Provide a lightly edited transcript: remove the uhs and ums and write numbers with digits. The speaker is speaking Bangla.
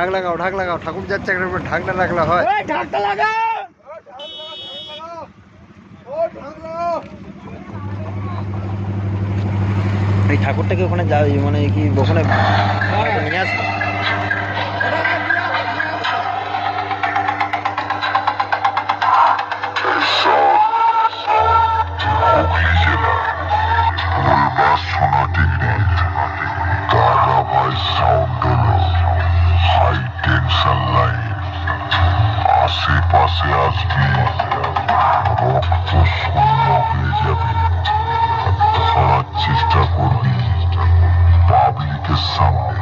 ঢাক লাগাও, ঢাক লাগাও, ঠাকুর যাচ্ছে একটা করে ঢাক না লাগলে হয়। ঢাকটা লাগা। এই ঠাকুরটাকে ওখানে যাবে মানে কি ওখানে নিয়ে আসবে? আশেপাশে আজকে রক্ত শূন্য হয়ে যাবে। ধরার চেষ্টা করবি পাবলিকের সামনে।